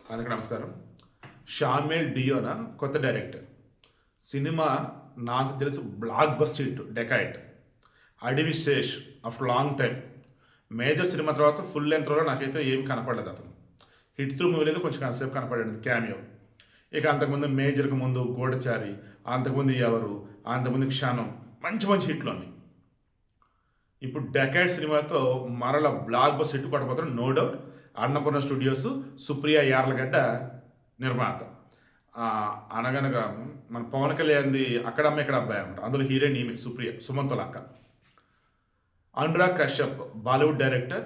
అందరికీ నమస్కారం. షామేల్ డియోనా కొత్త డైరెక్టర్. సినిమా నాకు తెలుసు block buster hit dacoit. Adivi Sesh after long time major cinema తర్వాత ఫుల్ లెంత్లో నాకైతే ఏం కనపడలేదు. అతను హిట్ త్రూ మూవీ లేదు, కొంచెం కాసేపు కనపడేది క్యామియో. ఇక అంతకుముందు మేజర్కి ముందు గూఢచారి, అంతకుముందు ఎవరు, అంతకుముందు క్షణం, మంచి మంచి హిట్లు ఉన్నాయి. ఇప్పుడు డెకాయిట్ సినిమాతో మరల బ్లాక్ బస్టర్ హిట్ కొట్టబోతున్న no doubt. Annapurna studios, Supriya Yarlagadda నిర్మాత. అనగనగా మన పవన్ కళ్యాణ్ది అక్కడ అమ్మ ఇక్కడ అబ్బాయి అనమాట. అందులో హీరోయిన్ ఈమె సుప్రియ, సుమంతుల అక్క. అనురాగ్ కశ్యప్ బాలీవుడ్ డైరెక్టర్.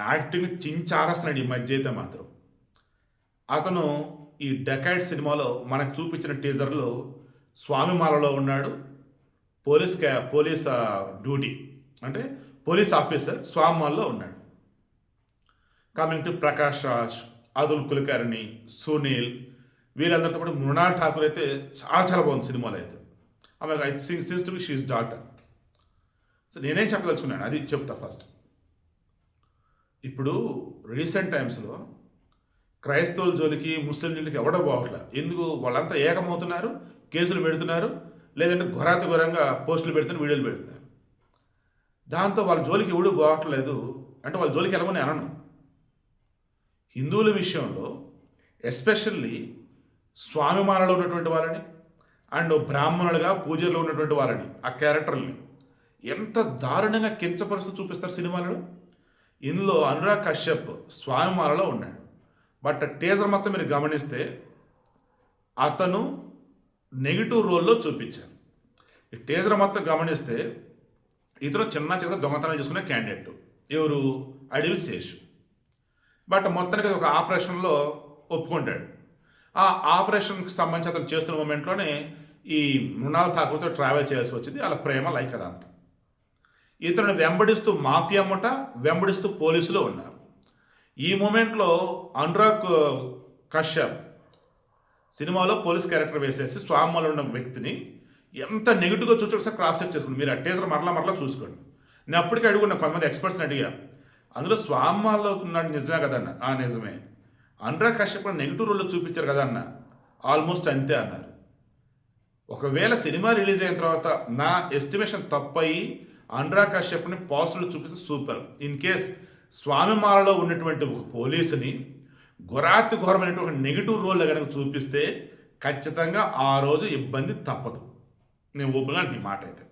యాక్టింగ్ చించారేస్తున్నాడు ఈ మధ్య అయితే మాత్రం. అతను ఈ డెకాయిట్ సినిమాలో మనకు చూపించిన టీజర్లో స్వామిమాలలో ఉన్నాడు. పోలీస్ డ్యూటీ అంటే పోలీస్ ఆఫీసర్ స్వామిమాలలో ఉన్నాడు. కమింగ్ టు ప్రకాష్ రాజ్, అతుల్ కులకర్ణి, సునీల్, వీరందరితో కూడా మృణాల్ ఠాకూర్ అయితే చాలా బాగుంది సినిమాలో అయితే. ఆమె I seems to be she's daughter. So నేనేం చెప్పదలుచుకున్నాను అది చెప్తా ఫస్ట్. ఇప్పుడు రీసెంట్ టైమ్స్లో క్రైస్తవుల జోలికి, ముస్లిం జోలికి ఎవడో పోవట్లేదు. ఎందుకు? వాళ్ళంతా ఏకమవుతున్నారు, కేసులు పెడుతున్నారు, లేదంటే ఘోరంగా పోస్టులు పెడుతున్నారు, వీడియోలు పెడుతున్నారు. దాంతో వాళ్ళ జోలికి ఎవడు పోవట్లేదు. అంటే వాళ్ళ జోలికి వెళ్ళమని అనను. హిందువుల విషయంలో ఎస్పెషల్లీ స్వామిమాలలో ఉన్నటువంటి వాళ్ళని అండ్ బ్రాహ్మణులుగా పూజల్లో ఉన్నటువంటి వాళ్ళని, ఆ క్యారెక్టర్ని ఎంత దారుణంగా కించపరుస్తూ చూపిస్తారు సినిమాలలో. ఇందులో అనురాగ్ కశ్యప్ స్వామిమాలలో ఉన్నాడు. బట్ టీజర్ మొత్తం మీరు గమనిస్తే అతను నెగిటివ్ రోల్లో చూపించారు. ఈ టీజర్ మొత్తం గమనిస్తే ఇతను చిన్న దొంగతనం చేసుకునే క్యాండిడేట్. ఎవరు? అడవి శేషు. బట్ మొత్తానికి ఒక ఆపరేషన్లో ఒప్పుకుంటాడు. ఆ ఆపరేషన్కి సంబంధించి అతను చేస్తున్న మూమెంట్లోనే ఈ మృణాల్ ఠాకూర్తో ట్రావెల్ చేయాల్సి వచ్చింది. వాళ్ళ ప్రేమ లైక్ అదంతా. ఇతను వెంబడిస్తూ మాఫియా ముఠ, వెంబడిస్తూ పోలీసులు ఉన్నారు. ఈ మూమెంట్లో అనురాగ్ కశ్యప్ సినిమాలో పోలీస్ క్యారెక్టర్ వేసేసి స్వామిలో ఉన్న వ్యక్తిని ఎంత నెగిటివ్గా చూసి క్రాస్ చెక్ చేసుకోండి. మీరు ఆ టీజర్ మరలా చూసుకోండి. నేను అప్పటికే అడుగున్నా, కొంతమంది ఎక్స్పర్ట్స్ని అడిగా, అందులో స్వామిలో ఉన్నాడు నిజమే కదన్న. నిజమే. అనురాగ్ కశ్యప్ నెగిటివ్ రోల్లో చూపించారు కదన్న, ఆల్మోస్ట్ అంతే అన్నారు. ఒకవేళ సినిమా రిలీజ్ అయిన తర్వాత నా ఎస్టిమేషన్ తప్పయి అనురాగ్ కశ్యప్ని పాజిటివ్లో చూపిస్తే సూపర్. ఇన్ కేస్ స్వామిమాలలో ఉన్నటువంటి ఒక పోలీసుని ఘోరమైనటువంటి ఒక నెగిటివ్ రోల్లో కనుక చూపిస్తే ఖచ్చితంగా ఆ రోజు ఇబ్బంది తప్పదు. నేను ఓపెన్గా నీ మాట అయితే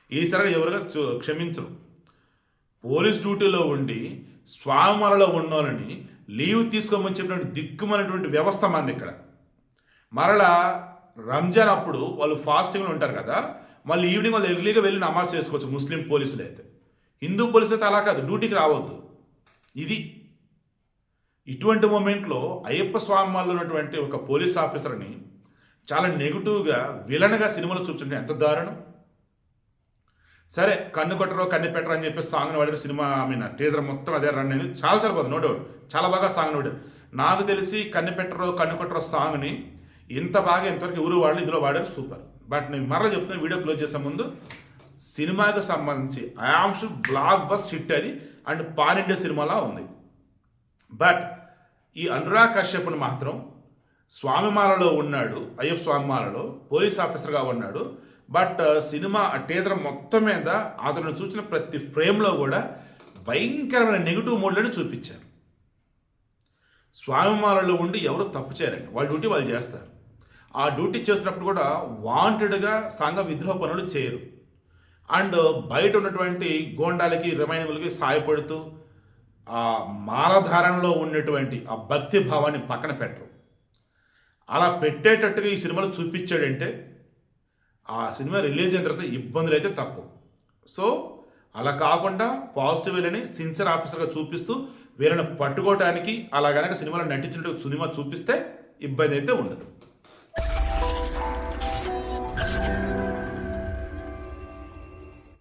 ఈసారి ఎవరుగా క్షమించరు. పోలీస్ డ్యూటీలో ఉండి స్వామిమాలలో ఉన్నోళ్ళని లీవ్ తీసుకోమని చెప్పినటువంటి దిక్కుమనేటువంటి వ్యవస్థ మంది ఇక్కడ. మరలా రంజాన్ అప్పుడు వాళ్ళు ఫాస్టింగ్లో ఉంటారు కదా, మళ్ళీ ఈవినింగ్ వాళ్ళు ఎర్లీగా వెళ్ళి నమాజ్ చేసుకోవచ్చు ముస్లిం పోలీసులు అయితే. హిందూ పోలీసులు అయితే అలా కాదు, డ్యూటీకి రావద్దు. ఇది ఇటువంటి మూమెంట్లో అయ్యప్ప స్వామిమాలలో ఉన్నటువంటి ఒక పోలీస్ ఆఫీసర్ని చాలా నెగిటివ్గా విలన్గా సినిమాలో చూపించడం ఎంత దారుణం. సరే, కన్ను కొట్టరో కన్ను పెట్టరు అని చెప్పి సాంగ్ని వాడారు. సినిమా టీజర్ మొత్తం అదే రన్ అయింది. చాలా బాగుంది, నో డౌట్. చాలా బాగా సాంగ్ని వాడారు. నాకు తెలిసి కన్ను పెట్టరో కన్ను కొట్టరో సాంగ్ని ఇంత బాగా ఇంతవరకు ఎవరు వాళ్ళు ఇందులో వాడారు, సూపర్. బట్ నేను మరలా చెప్తున్నాను, వీడియో క్లోజ్ చేసే ముందు, సినిమాకి సంబంధించి ఐఆమ్స్ బ్లాక్ బస్ హిట్ అది అండ్ పాన్ ఇండియా సినిమాలా ఉంది. బట్ ఈ అనురాగ్ కశ్యప్ని మాత్రం స్వామిమాలలో ఉన్నాడు, అయ్యప్ప స్వామిమాలలో పోలీస్ ఆఫీసర్గా ఉన్నాడు. బట్ సినిమా టీజర్ మొత్తం మీద అతను చూసిన ప్రతి ఫ్రేమ్లో కూడా భయంకరమైన నెగిటివ్ మోడ్లను చూపించారు. స్వామిమాలలో ఉండి ఎవరు తప్పు చేయరండి, వాళ్ళ డ్యూటీ వాళ్ళు చేస్తారు. ఆ డ్యూటీ చేస్తున్నప్పుడు కూడా వాంటెడ్గా సంఘ విద్రోహ పనులు చేయరు. అండ్ బయట ఉన్నటువంటి గోండాలకి, రిమైనబుల్కి సాయపడుతూ ఆ మాలధారణలో ఉన్నటువంటి ఆ భక్తి భావాన్ని పక్కన పెట్టరు. అలా పెట్టేటట్టుగా ఈ సినిమాలో చూపించాడంటే ఆ సినిమా రిలీజ్ అయిన తర్వాత ఇబ్బందులు అయితే తప్పు. సో అలా కాకుండా పాజిటివ్ వేలని సిన్సియర్ ఆఫీసర్గా చూపిస్తూ వీళ్ళని పట్టుకోవడానికి అలా కనుక సినిమాలో నటించినట్టు సినిమా చూపిస్తే ఇబ్బంది అయితే ఉండదు.